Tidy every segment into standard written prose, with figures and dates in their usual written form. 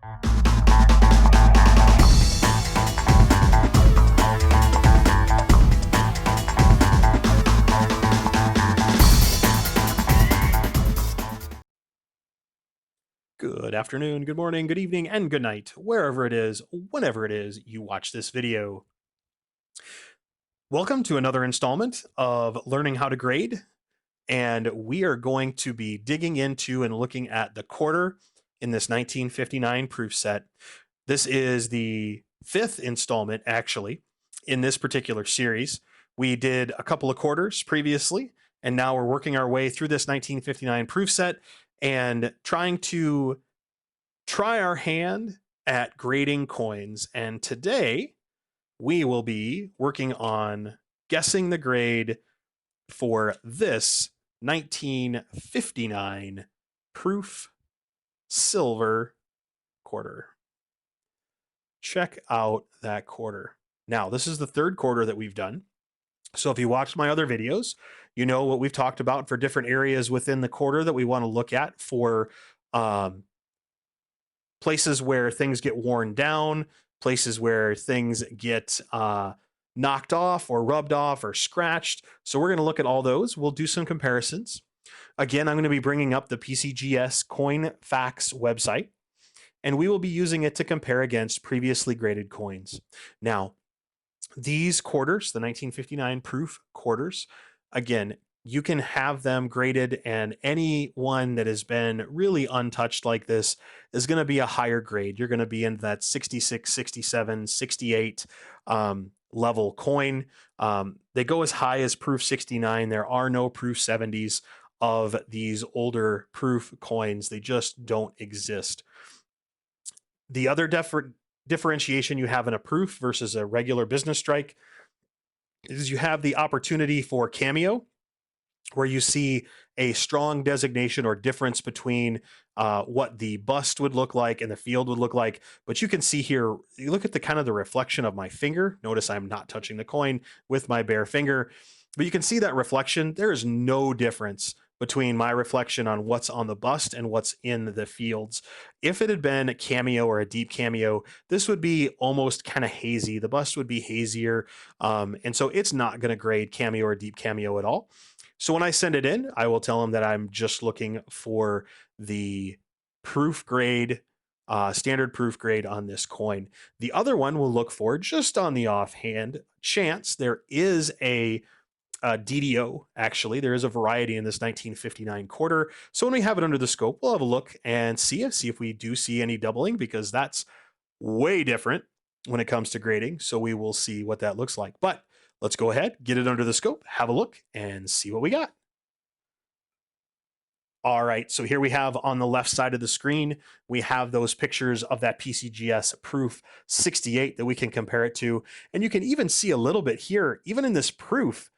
Good afternoon, good morning, good evening, and good night, wherever it is, whenever it is you watch this video. Welcome to another installment of Learning How to Grade, and we are going to be digging into and looking at the quarter in this 1959 proof set. This is the fifth installment, actually, in this particular series. We did a couple of quarters previously, and now we're working our way through this 1959 proof set and trying to try our hand at grading coins. And today we will be working on guessing the grade for this 1959 proof silver quarter. Check out that quarter. Now, this is the third quarter that we've done. So if you watched my other videos, you know what we've talked about for different areas within the quarter that we want to look at for places where things get worn down, places where things get knocked off or rubbed off or scratched. So we're going to look at all those. We'll do some comparisons. Again, I'm going to be bringing up the PCGS Coin Facts website, and we will be using it to compare against previously graded coins. Now, these quarters, the 1959 proof quarters, again, you can have them graded, and any one that has been really untouched like this is going to be a higher grade. You're going to be in that 66, 67, 68 level coin. They go as high as proof 69. There are no proof 70s of these older proof coins. They just don't exist. The other differentiation you have in a proof versus a regular business strike is you have the opportunity for cameo, where you see a strong designation or difference between what the bust would look like and the field would look like. But you can see here, you look at the kind of the reflection of my finger. Notice I'm not touching the coin with my bare finger, but you can see that reflection. There is no difference between my reflection on what's on the bust and what's in the fields. If it had been a cameo or a deep cameo, this would be almost kind of hazy. The bust would be hazier. And so it's not going to grade cameo or deep cameo at all. So when I send it in, I will tell them that I'm just looking for the proof grade, standard proof grade on this coin. The other one will look for, just on the offhand chance, there is a DDO. Actually, there is a variety in this 1959 quarter. So when we have it under the scope, we'll have a look and see if we do see any doubling, because that's way different when it comes to grading. So we will see what that looks like. But let's go ahead, get it under the scope, have a look, and see what we got. All right, so here we have on the left side of the screen, we have those pictures of that PCGS proof 68 that we can compare it to. And you can even see a little bit here, even in this proof,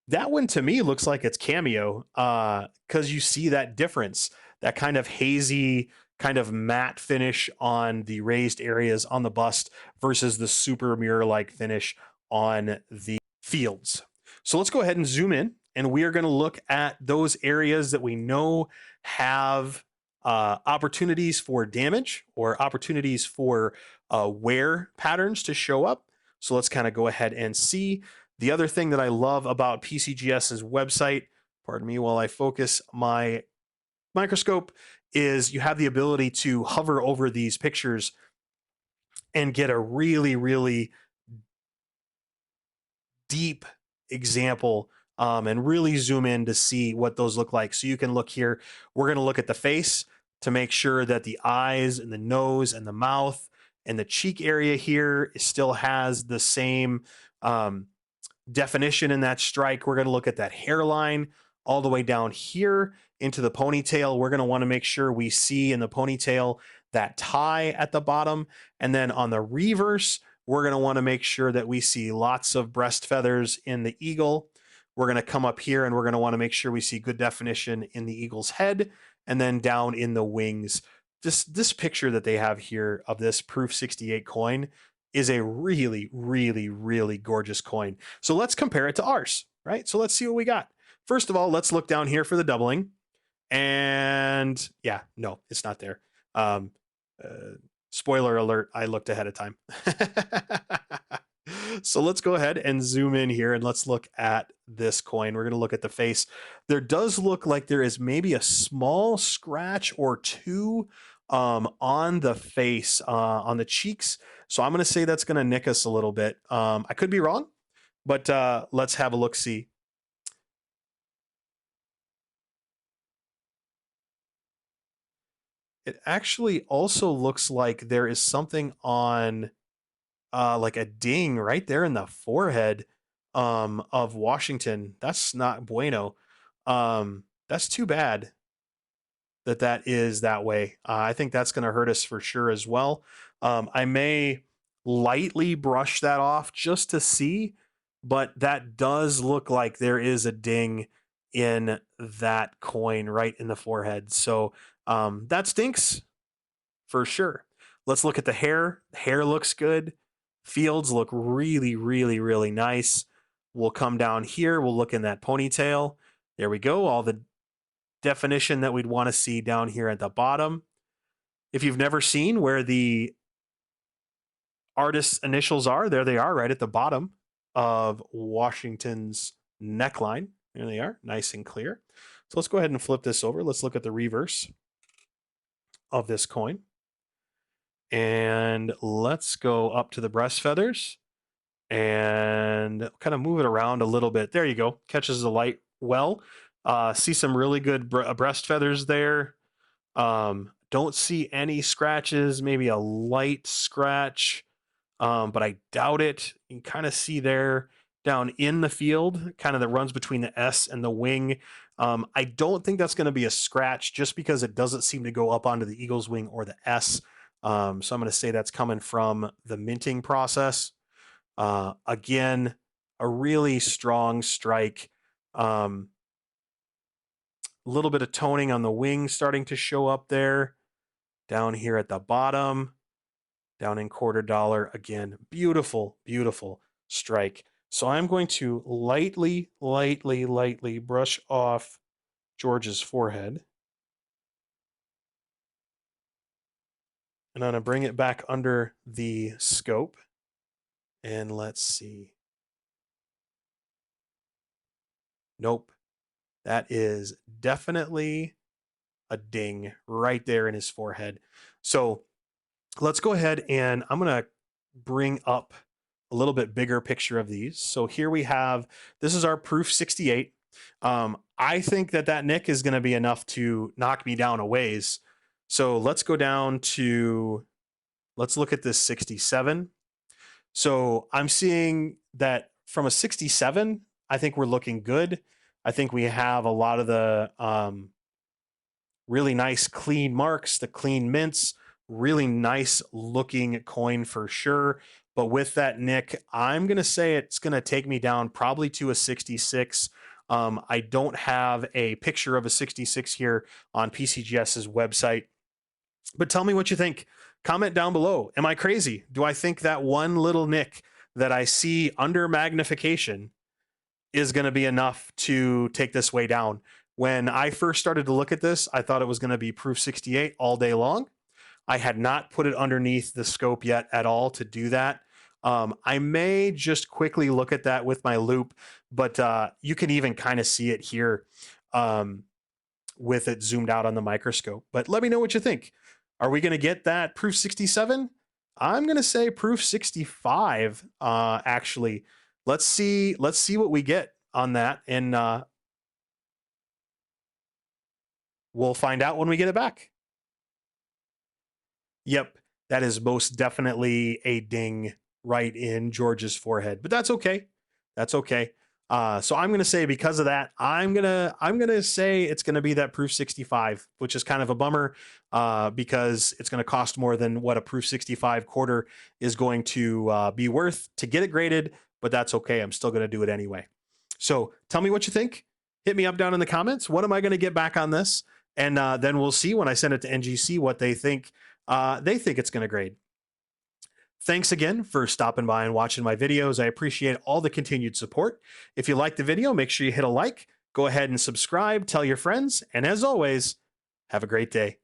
that one to me looks like it's cameo, because you see that difference, that kind of hazy, kind of matte finish on the raised areas on the bust versus the super mirror-like finish on the fields. So let's go ahead and zoom in, and we are going to look at those areas that we know have opportunities for damage or opportunities for wear patterns to show up. So let's kind of go ahead and see. The other thing that I love about PCGS's website, pardon me while I focus my microscope, is you have the ability to hover over these pictures and get a really, really deep example and really zoom in to see what those look like. So you can look here. We're going to look at the face to make sure that the eyes and the nose and the mouth and the cheek area here still has the same definition in that strike. We're going to look at that hairline all the way down here into the ponytail. We're going to want to make sure we see in the ponytail that tie at the bottom. And then on the reverse, we're going to want to make sure that we see lots of breast feathers in the eagle. We're going to come up here and we're going to want to make sure we see good definition in the eagle's head and then down in the wings. This picture that they have here of this proof 68 coin is a really, really, really gorgeous coin. So let's compare it to ours, right? So let's see what we got. First of all, let's look down here for the doubling. And yeah, no, it's not there. Spoiler alert, I looked ahead of time. So let's go ahead and zoom in here and let's look at this coin. We're going to look at the face. There does look like there is maybe a small scratch or two on the face, on the cheeks. So I'm going to say that's going to nick us a little bit. I could be wrong, but let's have a look-see. It actually also looks like there is something on like a ding right there in the forehead of Washington. That's not bueno. That's too bad that that is that way. I think that's going to hurt us for sure as well. I may lightly brush that off just to see, but that does look like there is a ding in that coin right in the forehead. So that stinks for sure. Let's look at the hair. The hair looks good. Fields look really, really, really nice. We'll come down here. We'll look in that ponytail. There we go. All the definition that we'd want to see down here at the bottom. If you've never seen where the artist's initials are, there they are right at the bottom of Washington's neckline. There they are, nice and clear. So let's go ahead and flip this over. Let's look at the reverse of this coin. And let's go up to the breast feathers and kind of move it around a little bit. There you go. Catches the light well. See some really good breast feathers there. Don't see any scratches, maybe a light scratch, but I doubt it. You can kind of see there down in the field, kind of that runs between the S and the wing. I don't think that's going to be a scratch just because it doesn't seem to go up onto the eagle's wing or the S. So I'm going to say that's coming from the minting process. Again, a really strong strike. A little bit of toning on the wing starting to show up there. Down here at the bottom, down in $quarter. Again, beautiful, beautiful strike. So I'm going to lightly brush off George's forehead. And I'm going to bring it back under the scope. And let's see. Nope. That is definitely a ding right there in his forehead. So let's go ahead and I'm going to bring up a little bit bigger picture of these. So here we have, this is our proof 68. I think that nick is going to be enough to knock me down a ways. So let's go down to, let's look at this 67. So I'm seeing that from a 67, I think we're looking good. I think we have a lot of the really nice clean marks, the clean mints, really nice looking coin for sure. But with that nick, I'm going to say it's going to take me down probably to a 66. I don't have a picture of a 66 here on PCGS's website. But tell me what you think. Comment down below. Am I crazy? Do I think that one little nick that I see under magnification is going to be enough to take this way down? When I first started to look at this, I thought it was going to be proof 68 all day long. I had not put it underneath the scope yet at all to do that. I may just quickly look at that with my loop, but you can even kind of see it here with it zoomed out on the microscope. But let me know what you think. Are we going to get that proof 67? I'm going to say proof 65, actually. Let's see what we get on that, and we'll find out when we get it back. Yep, that is most definitely a ding right in George's forehead, but that's okay. That's okay. So I'm going to say because of that, I'm going to say it's going to be that proof 65, which is kind of a bummer because it's going to cost more than what a proof 65 quarter is going to be worth to get it graded, but that's okay. I'm still going to do it anyway. So tell me what you think. Hit me up down in the comments. What am I going to get back on this? And then we'll see when I send it to NGC what they think. They think it's going to grade. Thanks again for stopping by and watching my videos. I appreciate all the continued support. If you liked the video, make sure you hit a like, go ahead and subscribe, tell your friends, and as always, have a great day.